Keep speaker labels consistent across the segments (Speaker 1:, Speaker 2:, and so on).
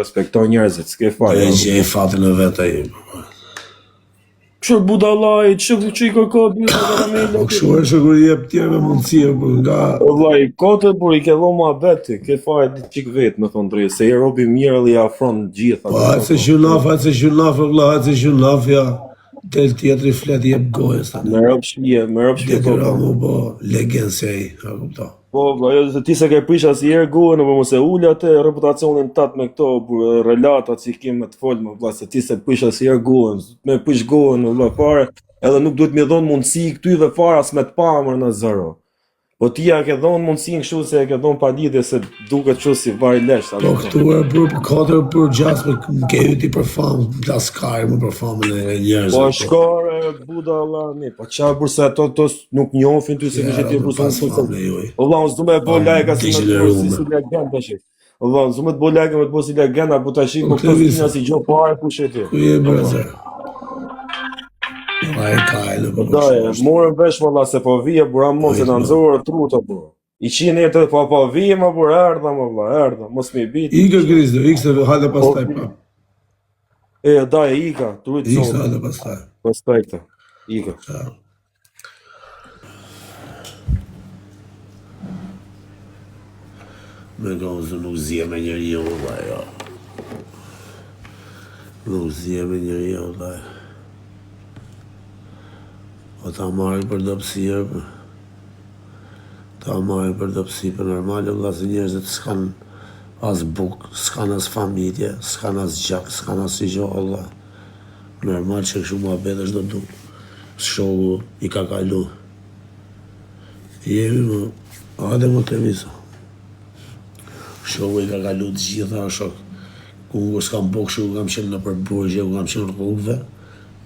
Speaker 1: Respektoj njerëzit, s'ke fare.
Speaker 2: E gjej fatin e vet ai.
Speaker 1: Kështu budallaj, që i kërko dy karamele.
Speaker 2: Po kështu është kur jep tjerëve mundësi nga
Speaker 1: Vllai, kote por i ke dhoma veti, ke fare ditë çik vet, më thon drejt, se i robi mirë dhe i afron gjitha.
Speaker 2: Po atë gjunaf, vëlla, atë gjunaf ja. Del tjetri flet jep gojës tani.
Speaker 1: Me rob shpije
Speaker 2: po legensi ai, a kupton.
Speaker 1: Po, vllai, ti se ke prish asnjëherë gojën apo mos e ul atë reputacionin tat me këto relatat që kemë të folmë, vllai, se ti se prish asnjëherë gojën, me prish gojën, vllai, fare, edhe nuk duhet më dhon mundësi këtyve fare as me të pamër në zero. Po ti ja ke dhon mundësinë kështu se e ke dhon pa lidhje se duket kështu si vari lesh.
Speaker 2: Po këtu e për 4 për 6 me keti për famë, plaskare më për famën e njerëzve.
Speaker 1: Po shkore, budallani, po çfarë bursa ato nuk njohin ty se kishe ti bursa. Po valla, unë s'do më bëj like as si legend tash. Valla, unë s'do më bëj like me të bosi legend apo tash po këto fina si gjë parë kush e ti.
Speaker 2: Ku je brazer? Ai kajlë po.
Speaker 1: Morën vesh valla se po vije bura mos e na nxorë truta po. I qinë të po vije më bura erdha më valla, erdha, mos më bit.
Speaker 2: Ika Grizdo, ikse hajde pastaj pa.
Speaker 1: E daj ika, truit zon.
Speaker 2: Ikse hajde pastaj.
Speaker 1: Pastaj këtë. Ika.
Speaker 2: Me gozë nuk zje me njëri jo, valla, jo. Nuk zje me njëri jo, valla. O ta marrë për dopsi, për normal, valla, se njerëzit s'kan as buk, s'kan as familje, s'kan as gjak, s'kan as i gjo, valla. Normal që kështu mua bete shdo du. Shoku i ka kalu. Jemi më, ade më të miso. Shoku i ka kalu të gjitha, shok. Ku s'kam buk shu, kam qenë në përburgje, ku kam qenë rrugve,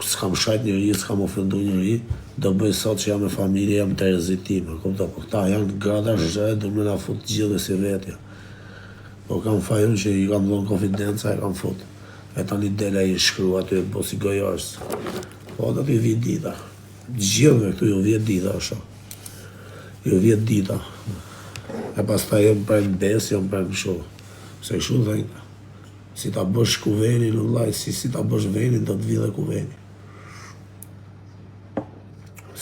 Speaker 2: s'kam shajt njëri, s'kam ofendu njëri, do bëj sot që jam me familje, jam të rezitime, kupto, po këta janë gata zhë, do me na fut gjithë dhe si vetja. Po kam fajun që i kam dhonë konfidenca, e kam fut. E tani dele i shkru aty e bosi gojars. Po do t'i vjet dita. Gjithve këtu ju vjet dita, është. Ju vjet dita. E pas ta jem për në bes, jem për në shu. Se shu dhejta. Si ta bësh kuvenin, vllai, si ta bësh venin, do të vi dhe kuveni.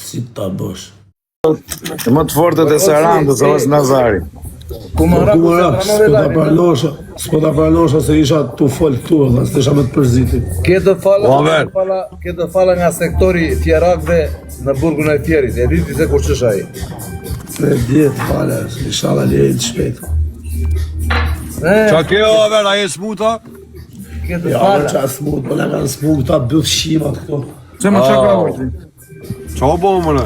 Speaker 2: Si ta bësh.
Speaker 3: Më të fortët e Sarandës, ose Nazari.
Speaker 2: S'po ta pranosha se isha tu fol këtu, dhe s'isha me të përzitit.
Speaker 4: Këtë fala nga sektori fjerakve në burgun e fjerit, e diti se kur qësha i?
Speaker 2: Se djetë fala, inshallah lejnë shpejt.
Speaker 3: Qa kjo, Aver, a je smuta?
Speaker 4: Këtë
Speaker 2: Ja,
Speaker 4: fala.
Speaker 2: qa smut, po nga në smut, ta bëth shimat këto.
Speaker 3: Se më qa ka vërti? Qa o bo mëne?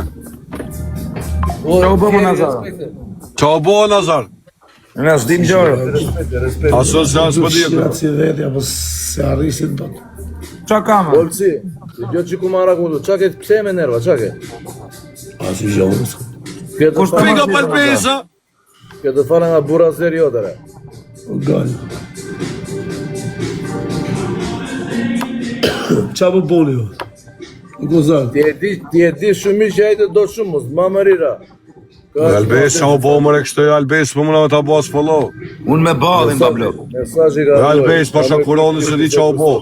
Speaker 3: Qa o bo më Nazar? Qa o bo Nazar? Në s'dim gjërë. Aso se janë s'pëdhjetë.
Speaker 2: Shirat si vetja, po se arrisin do të.
Speaker 3: Qa kamë?
Speaker 4: Bolci, i gjë që ku marra kundu, qa këtë pse me nerva, qa këtë?
Speaker 2: A si gjohës.
Speaker 3: Pika palpesa?
Speaker 4: Këtë fala nga bura zeri jotëre.
Speaker 2: O gallë. Qa po boni jo? O gozat.
Speaker 4: Ti e di shumë mirë që ajtë do shumë, mos ma më rira.
Speaker 3: Albes, qa o bo mëre kështë e Albes, për mëna me ta bas follow.
Speaker 5: Unë me badhin, bablo.
Speaker 4: Mesazhi ka
Speaker 3: Albes, pa shakuroni se di qa o bo.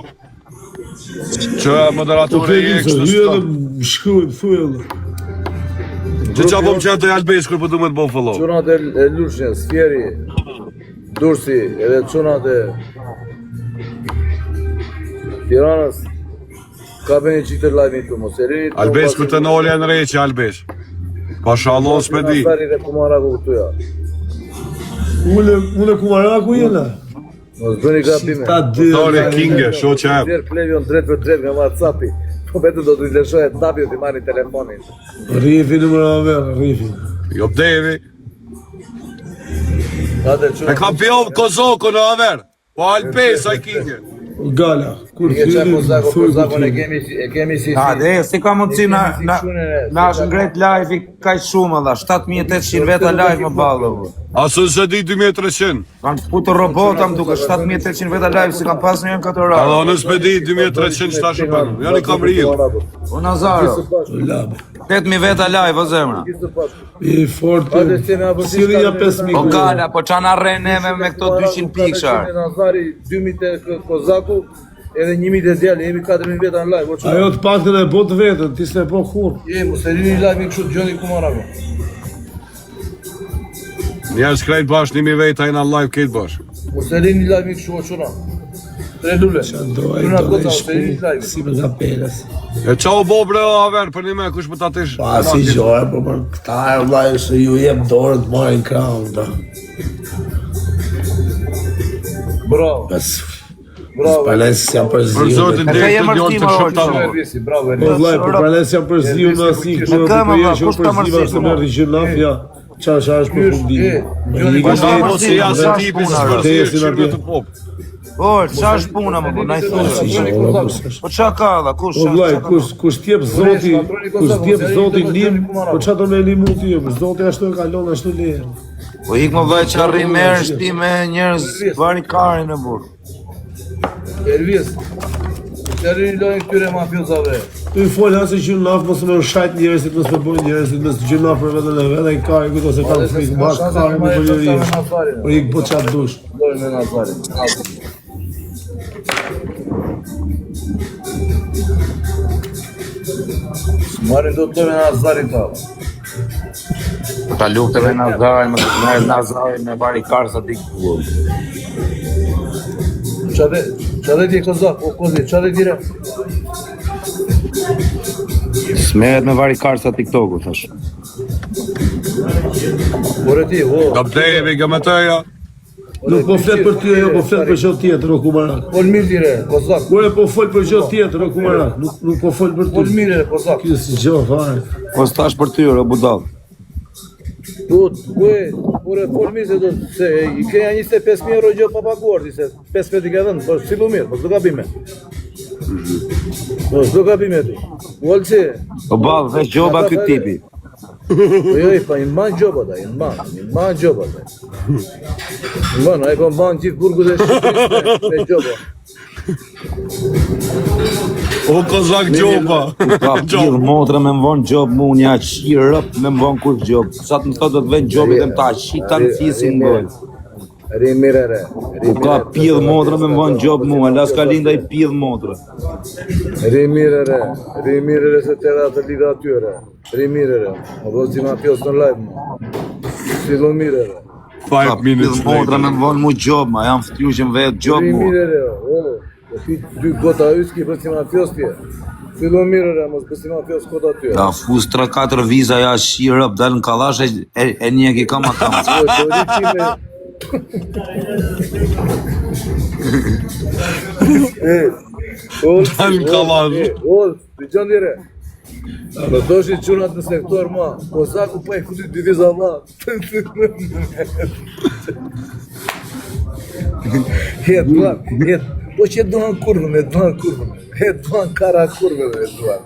Speaker 3: Që moderatorë e kështë në
Speaker 2: Hyë
Speaker 3: stë.
Speaker 2: dhe shkruajnë, thuj edhe.
Speaker 3: Që qa po më qenë të Albes, kër për du me të bo follow.
Speaker 4: Qunat e Lushnjë, Sfjeri, Dursi, edhe qunat e Tiranës, ka bëni qitë live-in të mos e rinit.
Speaker 3: Albes, kër të nolja në reqe, Albes. Pa shalon s'pedi.
Speaker 4: Nazari dhe Kumaraku këtuja.
Speaker 2: Une kumaraku jena.
Speaker 4: Mos bëni gabime.
Speaker 2: Ta dy.
Speaker 3: Dore, kinge, sho që e.
Speaker 4: Vjerë plevion drejt për drejt nga WhatsAppi. Po vetëm do t'i lëshoj e tapi o t'i marri telefonin.
Speaker 2: Rifi në mëra verë, rifi.
Speaker 3: Jo bdevi.
Speaker 4: Ate
Speaker 3: E ka pjov Kozoko në Aver. Po Albes, aj kinge.
Speaker 2: Gala, kur
Speaker 4: E qa
Speaker 2: t'hyri,
Speaker 4: Kozakon e kemi si...
Speaker 5: Hajde, si ka mundësi na është ngret live i kaq shumë dha, 7800 veta live më ballë.
Speaker 3: Asë se di 2300.
Speaker 5: Kanë putë robota më duke 7800 veta live si kanë pas në janë 4 orë.
Speaker 3: Edhe nësë me di 2300 shtashë përnu. Janë i kam rril.
Speaker 5: O Nazaro,
Speaker 2: labe.
Speaker 5: 8000 veta live o zemra.
Speaker 2: I fortë, Siria 5000.
Speaker 5: O Gala, po çana rren neve me këto 200 pikëshar.
Speaker 4: Nazari 2000 e Kozaku, edhe 1000 e djali, jemi 4000 veta në live.
Speaker 2: Ajo të paktën e bot vetën, ti s'e po kur.
Speaker 4: Mos e rini live kështu dëgjoni ku marrë.
Speaker 3: Njerës krejt bash, 1000 veta i në live këtë bash.
Speaker 4: Mos e rini live kështu o quna. 3 lule.
Speaker 2: Si me nga peles.
Speaker 3: E qa u bo bre aver për një me, kush më t'atish?
Speaker 2: Pa si gjore, po për këta e vlajë se ju jem dorë të marrin kraun, da.
Speaker 4: Bravo. Bravo.
Speaker 2: Pales jam
Speaker 3: Për
Speaker 2: përziu.
Speaker 3: zotin
Speaker 5: Ka
Speaker 3: dhe
Speaker 5: je
Speaker 3: të
Speaker 5: mërtima,
Speaker 3: njërë të
Speaker 5: Orço.
Speaker 3: shokta.
Speaker 4: Ervisi, bravo.
Speaker 2: Po vlaj, po pales jam përziu në asik, po
Speaker 5: Në këmë,
Speaker 2: për jesh
Speaker 5: kush
Speaker 2: unë
Speaker 5: ka
Speaker 2: përziva
Speaker 5: mërzitur,
Speaker 2: se me rrigjënafja, qa është përfundim.
Speaker 3: Po sa po si janë se
Speaker 5: Sa
Speaker 3: tipi
Speaker 5: shpuna,
Speaker 3: së
Speaker 5: bre.
Speaker 3: përsi e
Speaker 2: Desin
Speaker 3: qyrë
Speaker 2: atje.
Speaker 3: të popë.
Speaker 5: O, qa është puna më bu, na i thunë. Po qa ka dha, kush?
Speaker 2: Po vlaj, kush t'jep zoti, nim, po qa do me limu t'ju, zoti ashtu e kalon, ashtu leher.
Speaker 5: Po ik më vaj qa rri merë shti me njerëz bari karin e burë.
Speaker 4: Ervis. Të rini lojnë këtyre mafiozave.
Speaker 2: Tu i folë hasë që në nafë, mos me shajt njerëzit, mos me bojnë njerëzit, mos të gjë nafë për vetën e vetë, i kari këto se kam frikë, bashkë kari më përgjërish, por i këpo qatë dush.
Speaker 4: Lojnë me Nazarin. Marin do të lojnë me Nazarin ta.
Speaker 5: Po ta lukte me Nazarin, më të merë Nazarin me bari karë sa t'i kullë.
Speaker 4: Çade di Kozak, o Kozi, çade dire.
Speaker 5: Smeret me bari karë sa TikTok-u, thash.
Speaker 4: Ore ti, o.
Speaker 3: Kaptejemi, gëmëtëja.
Speaker 2: Nuk po flet për ty, jo po flet për gjë tjetër, o kumarak.
Speaker 4: Pol mirë dire, Kozak.
Speaker 2: Kure po fol për gjë tjetër, o kumarak, nuk po fol për
Speaker 4: Pol
Speaker 2: ty.
Speaker 4: mirë, Kozak.
Speaker 2: Kjo si gjë, fare.
Speaker 5: Po s'tash për ty, o budall.
Speaker 4: Ore, pol mirë se do se i keja 25.000 euro gjë pa paguar, se 15 i ka dhënë, po si mirë, po s'do gabime. Po s'do gabime ti. Volci.
Speaker 5: O ball, veç gjoba këtë tipi.
Speaker 4: Po jo, pa i mban gjoba da, i mban gjoba da. I mban, a i kon ban gjithë burgu dhe Shqipërisë me gjoba.
Speaker 3: O kozak gjoba.
Speaker 5: Ka pillë motra me mvon gjob mu, një qirë rëp me mvon kush gjob. Sa të më thot do të ven gjobit e më ta qita në fisin gojë.
Speaker 4: Ri mirë re.
Speaker 5: Po ka pillë motra me mvon gjob mu, alas ka linda i pillë motra.
Speaker 4: Ri mirë re se tëra të lidha atyre. Ri mirë re. Më do si mafios në live mu. Fillo mirë re.
Speaker 3: 5 minutes
Speaker 5: Pillë motra me
Speaker 3: later.
Speaker 5: mvon mu gjob, ma jam ftyu që më vetë gjob
Speaker 4: Ri
Speaker 5: mu.
Speaker 4: mirë re. O, po pi 2 gota yski për si mafios tje. Fillo mirë re, mos për si mafios kota atyre.
Speaker 5: Ka fuz 3-4 viza ja shirë rëp, dalë në kalash e një ki kama kama.
Speaker 3: Dalë kalash.
Speaker 4: Të gjën dire. Në doshin qunat në sektor ma, Kozaku pa i futi 2 viza ma. Po që duan kurvën, e duan kara kurvën, e duan.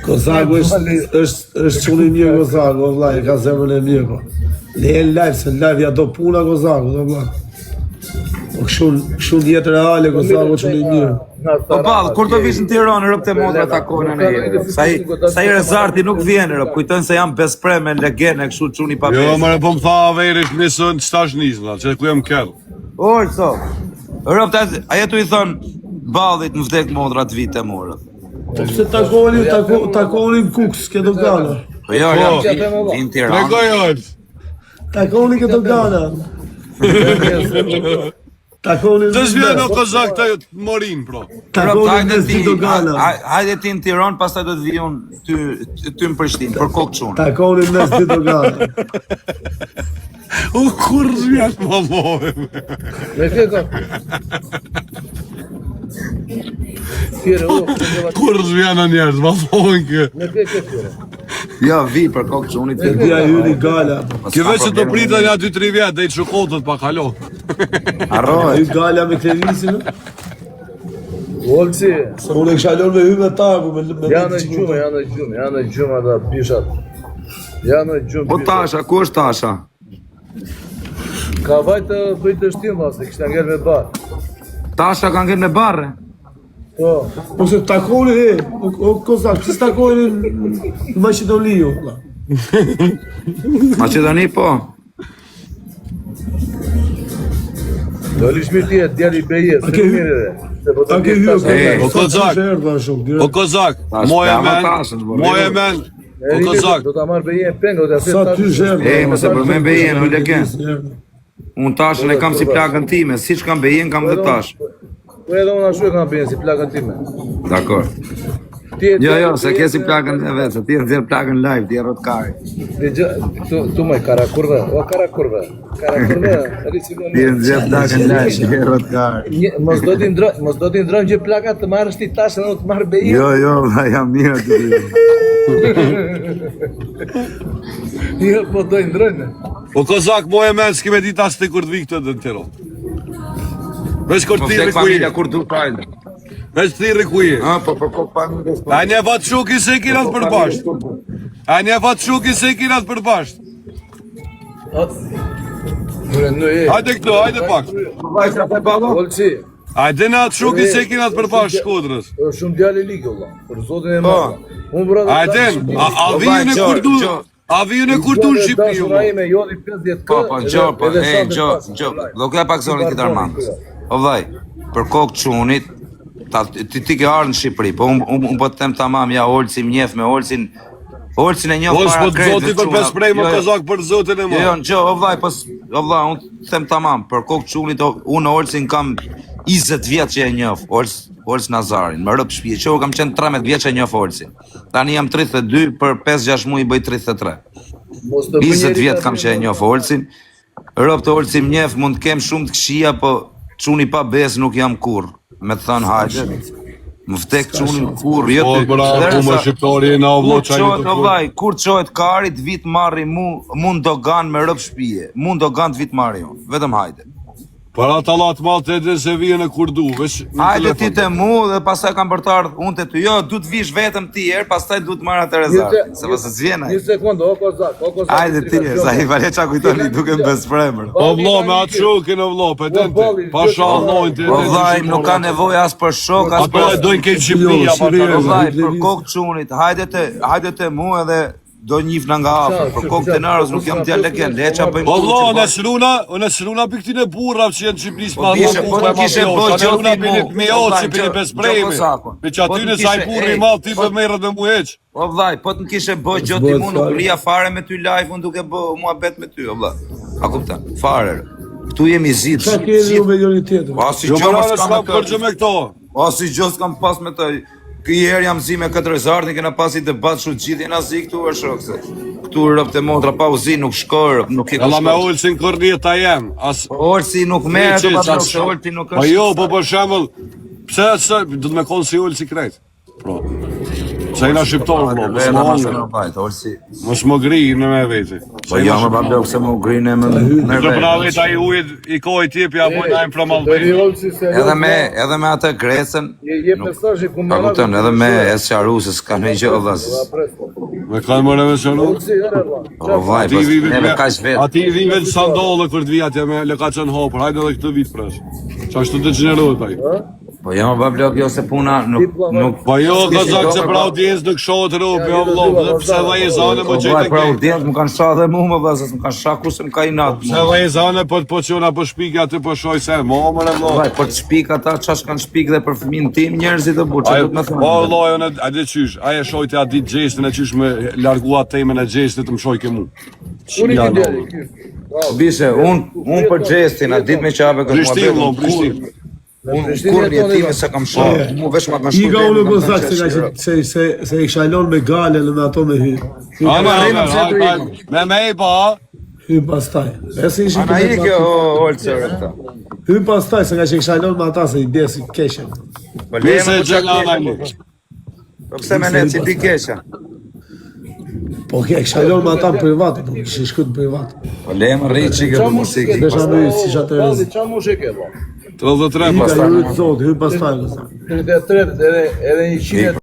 Speaker 2: Kozaku është quni mirë Kozaku, o vlaj, ka zemrën e mirë, po. Le e live, se live ja do puna Kozaku, do vlaj. Po kështu jetë reale Kozaku quni mirë.
Speaker 5: Po ballë, kur do vish në Tiranë rëp të modra takone në herë. Sa i rezarti nuk vjen rëp, kujtojnë se jam bespre me legene kështu quni pa
Speaker 3: Jo,
Speaker 5: pesë.
Speaker 3: mërë po më tha averish nisën qëtash nisën, që ku jem kërë.
Speaker 5: Orço, rëp të a jetu i thonë ballit në vdek modra të vite morë.
Speaker 2: Se takonin kuks, këto gana.
Speaker 5: Po jo, vin Tiranë.
Speaker 3: Tregoj ojtë.
Speaker 2: Takonin këto gana. Takonin
Speaker 3: Të zvjen o kozak të morin, pro.
Speaker 2: Takonin në zdo gana.
Speaker 5: Hajde ti në Tiranë, pastaj do të vi unë ty në Prishtinë, për kokë qunë.
Speaker 2: Takonin në zdo gana.
Speaker 3: U kur zvjen më mojë.
Speaker 4: Me fjeka. Fjere, o,
Speaker 3: Kur zvjen në njerës, më mojnë kë.
Speaker 4: me fjeka fjere.
Speaker 5: Ja, vi për kokë qunit.
Speaker 2: Dia hyri gala.
Speaker 3: Kjo veç që të pritën ja 2-3 vjetë, dhe i shukotët pa kalo.
Speaker 5: Harrohet.
Speaker 2: Hy gala me klevisin.
Speaker 4: Olci,
Speaker 2: Unë e kisha lënë me hy me taku me
Speaker 4: janë në gjumë ata pishat. Janë në gjumë
Speaker 5: Po
Speaker 4: pishat.
Speaker 5: Tasha, ku është Tasha?
Speaker 4: Ka vajtë bëjtë të shtim, se kështë ngell me barë.
Speaker 5: Tasha ka ngel me barre.
Speaker 4: Po,
Speaker 2: Po se takoni o kozak, pse takoni në Maqedoni ju?
Speaker 5: Maqedoni po.
Speaker 4: do lish mirë tjetë, djali beje, se
Speaker 2: Okej.
Speaker 4: mirë edhe. Se po të
Speaker 2: A ke
Speaker 4: mirë
Speaker 2: hyrë
Speaker 4: tasha.
Speaker 3: o Kozak. O Kozak, moje men, moje men, o Kozak.
Speaker 4: Do ta marrë beje penga, do ta
Speaker 2: Sa ty zherë.
Speaker 5: E, mos e përmen bejen, o leken. Unë Tashën e kam si plagën time, siç kam bejen, kam dhe Tash.
Speaker 4: Po edhe unë ashtu e kam bejen si plagën time.
Speaker 5: Dakor. Jo, se ke si plagën e vetë, se ti e nxjerr plagën live, ti e rotkari.
Speaker 4: Tu maj, karakurve, o karakurve, risi më
Speaker 5: Ti e nxjerr plagën live, ti e rotkari.
Speaker 4: Mos do t'i ndrojmë gjë plakat të marrësh ti Tashën dhe të marrë bejen.
Speaker 5: Jo, valla, jam mirë aty.
Speaker 4: Jo, po do i ndrojnë.
Speaker 3: O Kozak, moje men, s'ki me dit as të kur të vi këtë dhe në tiro. Veç kur
Speaker 5: Po
Speaker 3: ti
Speaker 5: ftek
Speaker 3: rikuji,
Speaker 5: familja kur du prajnë.
Speaker 3: veç ti rikuji.
Speaker 5: Po për kokë pa nuk është.
Speaker 3: A një fatë shuki se kinat përbasht. A një fatë shuki se kinat përbasht. Hajde këtu, hajde pak.
Speaker 5: Vajza pe baba?
Speaker 4: Olci,
Speaker 3: Hajde në atë shuki se kinat përbasht Shkodrës.
Speaker 4: është shumë djali ligë, valla. Për zotin e
Speaker 5: Po.
Speaker 4: madhe. Unë brada.
Speaker 3: Hajde, a vijën e kurdu, a vijën e kurdu në Shqipni ju.
Speaker 4: Dashura ime jodi 50
Speaker 5: Po, gjor, po, gjor. Do ka pak zonë këtë Armandës. O vaj, për kokë çunit, ti ke ardhur në Shqipëri, po unë po të them tamam, ja Olci mjef me Olcin. Olcin e njoh
Speaker 3: Mos
Speaker 5: para
Speaker 3: po të zoti për pes prej më Kozak për zotin e
Speaker 5: Jo,
Speaker 3: më.
Speaker 5: jo, o vaj, o vaj, unë them tamam, për kokë çunit, unë Olcin kam 20 vjet që e njoh, Olc Nazarin, më rëp shtëpi, që u kam qenë 13 vjet që e njoh Olcin. Tani jam 32, për 5-6 muaj bëj 33. 20 vjet kam që e njoh Olcin. Rëp të Olcin mjef, mund të kem shumë të këshia, po çuni pa bes nuk jam kurr. Me të thënë hajde. Më vdek çunin kurr, jo
Speaker 3: Po, bravo, ku më shqiptari na o vlo
Speaker 5: Kur
Speaker 3: çaj
Speaker 5: çohet
Speaker 3: të
Speaker 5: o vaj, kur çohet karit vit marri mund dogan me rëp shtëpie. Mund dogan të vit marri unë. Vetëm hajde.
Speaker 3: Para tallat mal të edhe se vijën e kurdu, veç në
Speaker 5: Hajde ti
Speaker 3: telefon.
Speaker 5: te mu dhe pastaj kam për të ardhur unë te ty. Jo, du të vish vetëm ti herë, pastaj du të marr atë rezervë. Se pas të zvjen ai.
Speaker 4: Një sekundë, o Kozak, o Kozak.
Speaker 5: Hajde ti, sa i vale çka kujtoni duke më bespremër.
Speaker 3: O vlo, me atë shukin o vlo, petente. Pasha Allahin të
Speaker 5: O vllai, nuk ka nevojë as për shok, as
Speaker 3: Ato
Speaker 5: për
Speaker 3: e dojnë këtë Shqipëria,
Speaker 5: O vllai,
Speaker 3: pa
Speaker 5: për kokë çunit, hajde te mu edhe do njifna nga afër. Për kokë të nërës nuk jam t'ja leken, leqa bëjmë
Speaker 3: O vlo,
Speaker 5: kurçi,
Speaker 3: në shruna për këtine burrav që jenë Shqipëris ma
Speaker 5: bishe, po të kishe bë gjoti mu.
Speaker 3: Me oqë, për një besprejme. Për që aty në saj burri mal ti për merët dhe mu heq.
Speaker 5: O vllai, po të kishe bë gjoti mu, nuk rria fare me ty live, unë duke bë muhabet me ty, o vllai. A kupton? Fare. Këtu jemi zit.
Speaker 2: Sa ke ju me njëri tjetër?
Speaker 5: O si
Speaker 3: Jo
Speaker 5: gjë
Speaker 3: më
Speaker 5: mos
Speaker 3: rrë
Speaker 5: kam
Speaker 3: s'kam
Speaker 5: me
Speaker 3: përgjë
Speaker 5: të.
Speaker 3: me këto.
Speaker 5: O si gjë s'kam pas me të. Ky herë jam zi me këtë rezardin, kena pasi debat shumë gjithë jena zi këtu e shok se. Këtu rëp të motra pa u zi, nuk shkoj, nuk e ku
Speaker 3: Alla me
Speaker 5: shkoj.
Speaker 3: ullësin kërnjeta jem. As
Speaker 5: Olsi nuk merret, pa blok se Olti nuk
Speaker 3: Po
Speaker 5: është.
Speaker 3: jo, po për shembull, pse do të më konë si ullë si krejt. Po. Se jena shqiptarë, po, mos më hongër.
Speaker 5: Olsi.
Speaker 3: Mos më gri në me veti.
Speaker 5: Po jo më pa blok se më grinë më
Speaker 3: Do pravet ai ujit i kohë tipi apo na im from Albania.
Speaker 5: Edhe me atë Grecën.
Speaker 4: Je mesazhi ku
Speaker 5: Pa kupton, edhe me Esqarusës s'ka në gjë vëllaz.
Speaker 3: Me kanë më në shënu.
Speaker 5: O vaj, po neve kaq vet.
Speaker 3: Ati i vive në sandollë kur të vi atje me lëkaçën hopër. Hajde edhe këtë vit pres. Çashtu të gjenerohet ai.
Speaker 5: Po jo më pa blok jo se puna nuk
Speaker 3: Po jo, Kozak se pra audiencë nuk shohet ropi, o vëllai, pse vajzane më
Speaker 5: Po
Speaker 3: gjej
Speaker 5: vaj,
Speaker 3: tek
Speaker 5: pra
Speaker 3: ai.
Speaker 5: audiencë më kanë shah dhe mua më vëllaz, më kanë shah kush më ka inat.
Speaker 3: Pse vajzane po të poçona po shpike aty po shoj se mo më vëllai.
Speaker 5: Vaj, po të shpik ata çash kanë shpik dhe për fëmin tim njerëzit e buçë,
Speaker 3: Ai
Speaker 5: do të më
Speaker 3: po
Speaker 5: thonë.
Speaker 3: vëllai, unë a di çysh, ai e shojti atë ditë gjestin e çysh me largua temën e gjestit të më shoj ke mu.
Speaker 4: Unë
Speaker 3: Ja,
Speaker 4: i
Speaker 3: no.
Speaker 4: djali.
Speaker 5: Bishe, unë për gjestin, a ditë me qabe këtë
Speaker 3: Prishtinë, vëllai, Prishtinë.
Speaker 5: Unë kur jetime se kam shah, mu vesh ma kanë
Speaker 2: I ka unë
Speaker 5: shkruar.
Speaker 2: Kozak se i shalon me galen dhe me ato me hy.
Speaker 3: Me e ba,
Speaker 2: Hy pastaj. E si ishin
Speaker 5: Ana i kjo olcër këta.
Speaker 2: Hy pastaj se ka që i shalon me ata se i desi keqen.
Speaker 5: Po
Speaker 3: nëse
Speaker 5: lejmë
Speaker 3: gjëna
Speaker 5: çka.
Speaker 3: ana i.
Speaker 5: Po pse më ne si ti keqa?
Speaker 2: Po ke, kisha lënë me ata në privat, po kishin shku në privat.
Speaker 5: Po lejmë rri qike për muzikë.
Speaker 2: Desha me si isha të rëzë.
Speaker 4: Qa muzikë e bo?
Speaker 3: 33
Speaker 2: Hika
Speaker 3: pastaj.
Speaker 2: ju të zotë, hy pastaj.
Speaker 4: 33, edhe 100